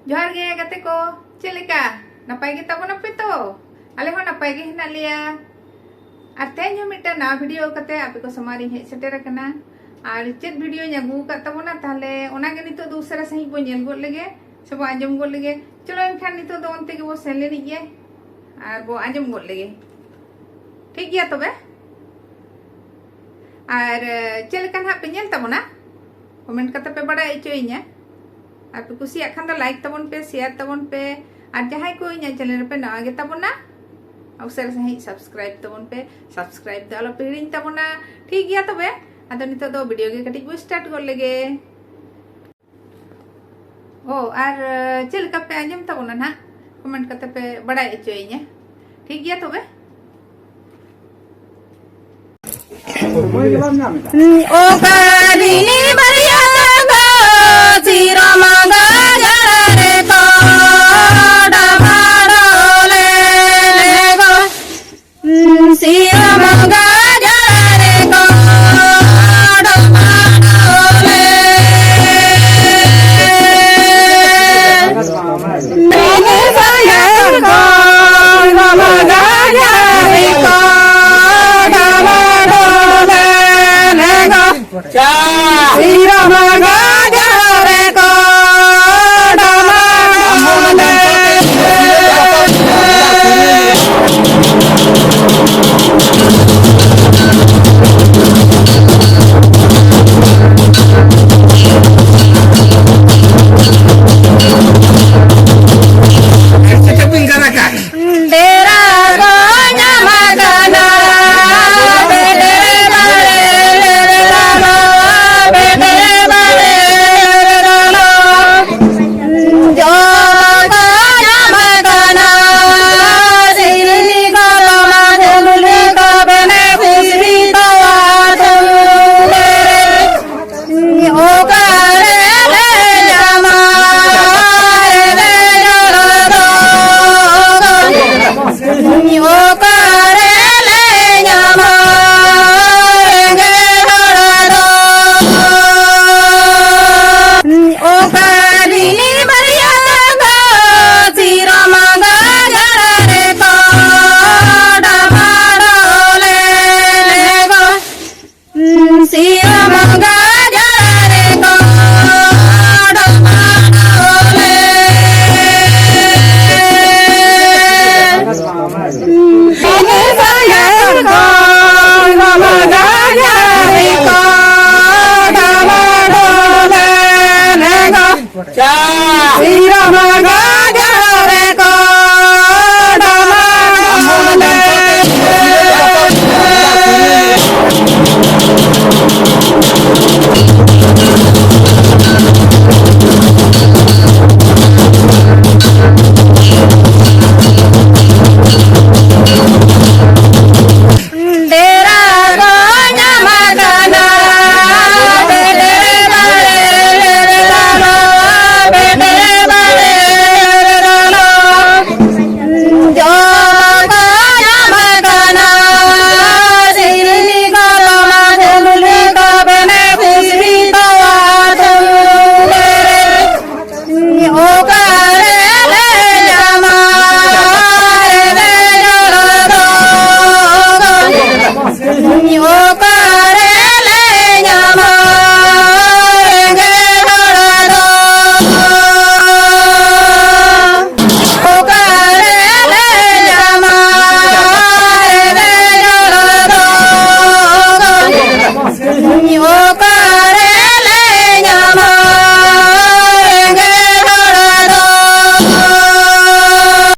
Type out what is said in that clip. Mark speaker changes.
Speaker 1: जोहार गे गते को चलेका नपाय गे तबना पे तो आले हो नपाय गे हिना लिया और तेज मिट्टा ना वीडियो कते आपे को समारी हे सेटेर कना और चेत वीडियो ᱧᱟᱜᱩ ᱠᱟᱜ ᱛᱟᱵᱚᱱᱟ ᱛᱟᱦᱞᱮ ᱚᱱᱟᱜᱮ ᱱᱤᱛᱚᱜ ᱫᱚ ᱩᱥᱟᱹᱨᱟ ᱥᱟᱺᱦᱤᱡ ᱵᱚ ᱧᱮᱞ ᱜᱚᱫ ᱞᱮᱜᱮ ᱥᱮ ᱵᱚ ᱟᱸᱡᱚᱢ ᱜᱚᱫ ᱞᱮᱜᱮ ᱪᱚᱞᱚ ᱮᱱᱠᱷᱟᱱ ᱱᱤᱛᱚᱜ ᱫᱚ ᱚᱱᱛᱮ ᱜᱮᱵᱚ ᱥᱮᱱ ᱞᱮᱱᱤᱡ ᱜᱮ ᱟᱨ ᱵᱚ ᱟᱸᱡᱚᱢ ᱜᱚᱫ ᱞᱮᱜᱮ ᱴᱷᱤᱠ ᱜᱮᱭᱟ ᱛᱚᱵᱮ और चल लेका ना पे ñel ᱛᱟᱵᱚᱱᱟ कमेंट करते पे बड़ा इचोइᱧᱟ और पे कुसिया खान दो लाइक तबन पे शेयर तबन पे और जहां को इᱧ चैनल पे नवा गे तबना उसे सही सब्सक्राइब तबन पे सब्सक्राइब दो आलो पिड़िñ तबना ठीक गया तबे अदो नितो दो वीडियो के कटिज बो स्टार्ट कर लेगे ओ और चल का पे आंजम तबना ना कमेंट करते पे बड़ा इचोइᱧा ठीक गया तबे
Speaker 2: ओ कारिनी बरिया गो चिरा मांगा जरे तो डमाडोले गो चिरा मांगा जरे तो डमाडोले मैंने साया को मांगा जरे को Sira maga jare ko damane dera go nyamagana cha